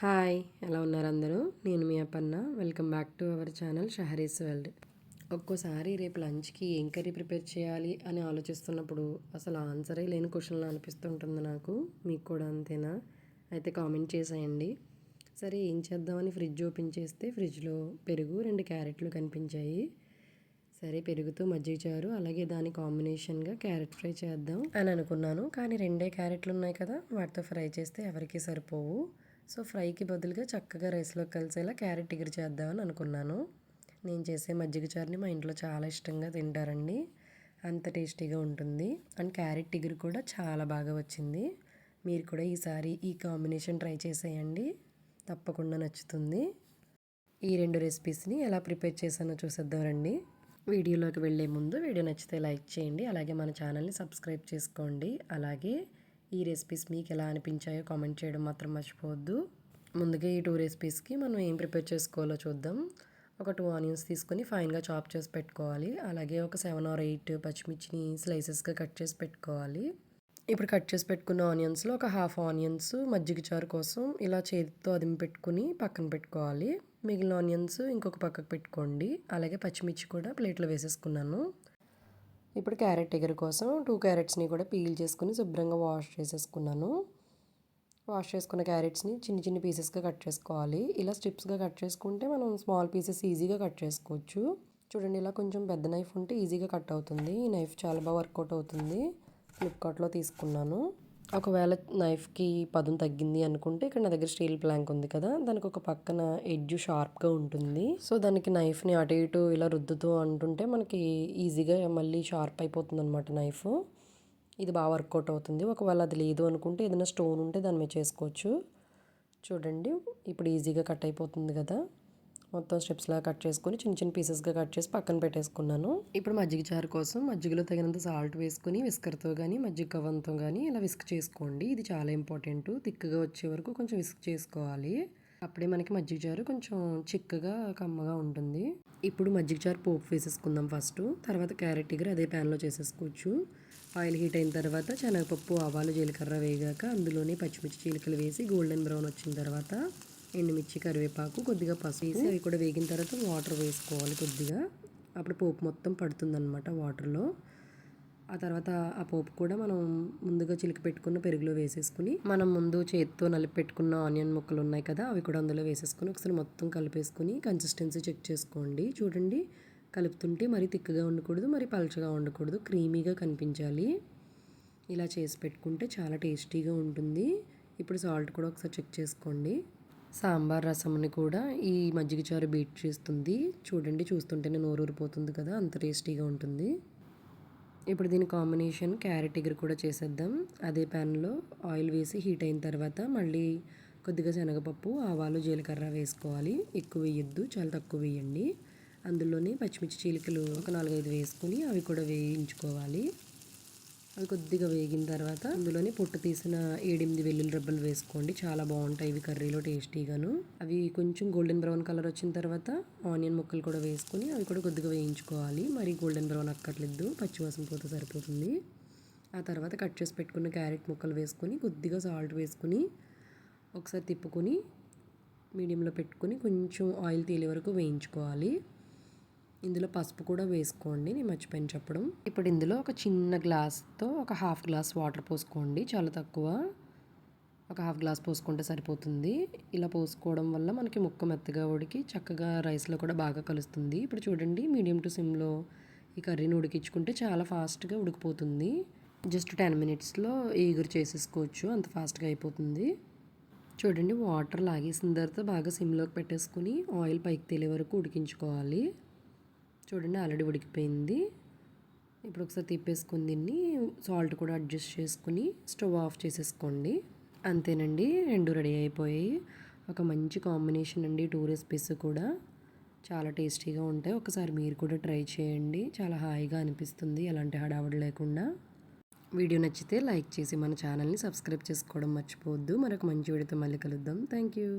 Hi, ఎలా ఉన్నారు అందరూ? నేను మీ Aparna. Welcome back to our channel Shahari's world. ఒక్కోసారి రేపు లంచ్కి ఏం కర్రీ ప్రిపేర్ చేయాలి అని ఆలోచిస్తున్నప్పుడు అసలు ఆన్సరే లేని క్వశ్చన్లా అనిపిస్తుంటుంది నాకు. మీకు కూడా అంతేనా? అయితే కామెంట్ చేసేయండి. సరే, ఏం చేద్దామని ఫ్రిడ్జ్ ఓపెన్ చేస్తే ఫ్రిడ్జ్లో పెరుగు, 2 క్యారెట్లు కనిపించాయి. సరే, పెరుగుతో మజ్జిగ చారు అలాగే దాని కాంబినేషన్గా క్యారెట్ ఫ్రై చేద్దాం అని అనుకున్నాను. కానీ 2 క్యారెట్లు ఉన్నాయి కదా, వాటితో ఫ్రై చేస్తే ఎవరికీ సరిపోవు. సో ఫ్రైకి బదులుగా చక్కగా రైస్లో కలిసేలా క్యారెట్ ఇగురు చేద్దామని అనుకున్నాను. నేను చేసే మజ్జిగ చారుని మా ఇంట్లో చాలా ఇష్టంగా తింటారండి. అంత టేస్టీగా ఉంటుంది. అండ్ క్యారెట్ ఇగురు కూడా చాలా బాగా వచ్చింది. మీరు కూడా ఈసారి ఈ కాంబినేషన్ ట్రై చేసేయండి, తప్పకుండా నచ్చుతుంది. ఈ 2 రెసిపీస్ని ఎలా ప్రిపేర్ చేశానో చూసేద్దాం రండి. వీడియోలోకి వెళ్ళే ముందు వీడియో నచ్చితే లైక్ చేయండి, అలాగే మన ఛానల్ని సబ్స్క్రైబ్ చేసుకోండి. అలాగే ఈ రెసిపీస్ మీకు ఎలా అనిపించాయో కామెంట్ చేయడం మాత్రం మర్చిపోవద్దు. ముందుగా ఈ 2 రెసిపీస్కి మనం ఏం ప్రిపేర్ చేసుకోవాలో చూద్దాం. ఒక 2 ఆనియన్స్ తీసుకొని ఫైన్గా చాప్ చేసి పెట్టుకోవాలి. అలాగే ఒక 7 or 8 పచ్చిమిర్చిని స్లైసెస్గా కట్ చేసి పెట్టుకోవాలి. ఇప్పుడు కట్ చేసి పెట్టుకున్న ఆనియన్స్లో ఒక హాఫ్ ఆనియన్స్ మజ్జిగ చారు కోసం ఇలా చేతితో అదిమి పెట్టుకుని పక్కన పెట్టుకోవాలి. మిగిలిన ఆనియన్స్ ఇంకొక పక్కకు పెట్టుకోండి. అలాగే పచ్చిమిర్చి కూడా ప్లేట్లో వేసేసుకున్నాను. ఇప్పుడు క్యారెట్ ఎగురు కోసం 2 క్యారెట్స్ని కూడా పీల్ చేసుకుని శుభ్రంగా వాష్ చేసేసుకున్నాను. వాష్ చేసుకున్న క్యారెట్స్ని చిన్న చిన్న పీసెస్గా కట్ చేసుకోవాలి. ఇలా స్ట్రిప్స్గా కట్ చేసుకుంటే మనం స్మాల్ పీసెస్ ఈజీగా కట్ చేసుకోవచ్చు. చూడండి, ఇలా కొంచెం పెద్ద నైఫ్ ఉంటే ఈజీగా కట్ అవుతుంది. ఈ నైఫ్ చాలా బాగా వర్కౌట్ అవుతుంది. ఫ్లిప్కార్ట్లో తీసుకున్నాను. ఒకవేళ నైఫ్కి పదును తగ్గింది అనుకుంటే ఇక్కడ నా దగ్గర స్టీల్ ప్లాంక్ ఉంది కదా, దానికి ఒక పక్కన ఎడ్జ్ షార్ప్గా ఉంటుంది. సో దానికి నైఫ్ని అటు ఇటు ఇలా రుద్దుతూ అంటుంటే మనకి ఈజీగా మళ్ళీ షార్ప్ అయిపోతుంది అనమాట నైఫ్. ఇది బాగా వర్కౌట్ అవుతుంది. ఒకవేళ అది లేదు అనుకుంటే ఏదైనా స్టోన్ ఉంటే దాని మీద చేసుకోవచ్చు. చూడండి, ఇప్పుడు ఈజీగా కట్ అయిపోతుంది కదా. మొత్తం స్టెప్స్లా కట్ చేసుకొని చిన్న చిన్న పీసెస్గా కట్ చేసి పక్కన పెట్టేసుకున్నాను. ఇప్పుడు మజ్జిగ చారు కోసం మజ్జిగలో తగినంత సాల్ట్ వేసుకొని విస్కర్తో కానీ మజ్జిగ కవ్వంతో కానీ ఇలా విస్క్ చేసుకోండి. ఇది చాలా ఇంపార్టెంట్. తిక్కగా వచ్చే వరకు కొంచెం విస్క్ చేసుకోవాలి. అప్పుడే మనకి మజ్జిగ చారు కొంచెం చిక్కగా కమ్మగా ఉంటుంది. ఇప్పుడు మజ్జిగ చారు పోపు వేసేసుకుందాం ఫస్ట్. తర్వాత క్యారెట్ ఇగురు అదే ప్యాన్లో చేసేసుకోవచ్చు. ఆయిల్ హీట్ అయిన తర్వాత శనగపప్పు, ఆవాలు, జీలకర్ర వేగాక అందులోనే పచ్చిమిర్చి చీలికలు వేసి గోల్డెన్ బ్రౌన్ వచ్చిన తర్వాత ఎండుమిర్చి, కరివేపాకు, కొద్దిగా పసుపు వేసి అవి కూడా వేగిన తర్వాత వాటర్ వేసుకోవాలి కొద్దిగా. అప్పుడు పోపు మొత్తం పడుతుందన్నమాట వాటర్లో. ఆ తర్వాత ఆ పోపు కూడా మనం ముందుగా చిలికి పెట్టుకున్న పెరుగులో వేసేసుకుని మనం ముందు చేతితో నలిపి పెట్టుకున్న ఆనియన్ ముక్కలు ఉన్నాయి కదా, అవి కూడా అందులో వేసేసుకుని ఒకసారి మొత్తం కలిపేసుకుని కన్సిస్టెన్సీ చెక్ చేసుకోండి. చూడండి, కలుపుతుంటే మరీ తిక్కగా ఉండకూడదు, మరి పలచగా ఉండకూడదు, క్రీమీగా కనిపించాలి. ఇలా చేసి పెట్టుకుంటే చాలా టేస్టీగా ఉంటుంది. ఇప్పుడు సాల్ట్ కూడా ఒకసారి చెక్ చేసుకోండి. సాంబార్ రసంని కూడా ఈ మజ్జిగ చారు బీట్ చేస్తుంది. చూడండి, చూస్తుంటేనే నోరూరిపోతుంది కదా, అంత టేస్టీగా ఉంటుంది. ఇప్పుడు దీని కాంబినేషన్ క్యారెట్ ఇగురు కూడా చేసేద్దాం. అదే ప్యాన్లో ఆయిల్ వేసి హీట్ అయిన తర్వాత మళ్ళీ కొద్దిగా శనగపప్పు, ఆవాలు, జీలకర్ర వేసుకోవాలి. ఎక్కువ వేయొద్దు, చాలా తక్కువ వేయండి. అందులోనే పచ్చిమిర్చి చీలికలు ఒక 4-5 వేసుకుని అవి కూడా వేయించుకోవాలి. అవి కొద్దిగా వేగిన తర్వాత అందులోనే పొట్టు తీసిన 7-8 వెల్లుల్లి రెబ్బలు వేసుకోండి. చాలా బాగుంటాయి ఇవి కర్రీలో టేస్టీగాను. అవి కొంచెం గోల్డెన్ బ్రౌన్ కలర్ వచ్చిన తర్వాత ఆనియన్ ముక్కలు కూడా వేసుకుని అవి కూడా కొద్దిగా వేయించుకోవాలి. మరి గోల్డెన్ బ్రౌన్ అక్కర్లేదు, పచ్చివాసన పోతే సరిపోతుంది. ఆ తర్వాత కట్ చేసి పెట్టుకున్న క్యారెట్ ముక్కలు వేసుకొని కొద్దిగా సాల్ట్ వేసుకుని ఒకసారి తిప్పుకొని మీడియంలో పెట్టుకుని కొంచెం ఆయిల్ తేలే వరకు వేయించుకోవాలి. ఇందులో పసుపు కూడా వేసుకోండి, నేను మర్చిపోయాను చెప్పడం. ఇప్పుడు ఇందులో ఒక చిన్న గ్లాస్తో ఒక హాఫ్ గ్లాస్ వాటర్ పోసుకోండి. చాలా తక్కువ, ఒక హాఫ్ గ్లాస్ పోసుకుంటే సరిపోతుంది. ఇలా పోసుకోవడం వల్ల మనకి ముక్క మెత్తగా ఉడికి చక్కగా రైస్లో కూడా బాగా కలుస్తుంది. ఇప్పుడు చూడండి, మీడియం టు సిమ్లో ఈ కర్రీని ఉడికించుకుంటే చాలా ఫాస్ట్గా ఉడికిపోతుంది. జస్ట్ 10 minutesలో ఈగురు చేసేసుకోవచ్చు, అంత ఫాస్ట్గా అయిపోతుంది. చూడండి, వాటర్ లాగేసిన తర్వాత బాగా సిమ్లోకి పెట్టేసుకుని ఆయిల్ పైకి తేలే వరకు ఉడికించుకోవాలి. చూడండి, ఆల్రెడీ ఉడికిపోయింది. ఇప్పుడు ఒకసారి తిప్పేసుకుని దీన్ని సాల్ట్ కూడా అడ్జస్ట్ చేసుకుని స్టవ్ ఆఫ్ చేసేసుకోండి. అంతేనండి, 2 రెడీ అయిపోయాయి. ఒక మంచి కాంబినేషన్ అండి. 2 రెసిపీస్ కూడా చాలా టేస్టీగా ఉంటాయి. ఒకసారి మీరు కూడా ట్రై చేయండి, చాలా హాయిగా అనిపిస్తుంది, ఎలాంటి హడావుడి లేకుండా. వీడియో నచ్చితే లైక్ చేసి మన ఛానల్ని సబ్స్క్రైబ్ చేసుకోవడం మర్చిపోవద్దు. మరొక మంచి వీడియోతో మళ్ళీ కలుద్దాం. Thank you.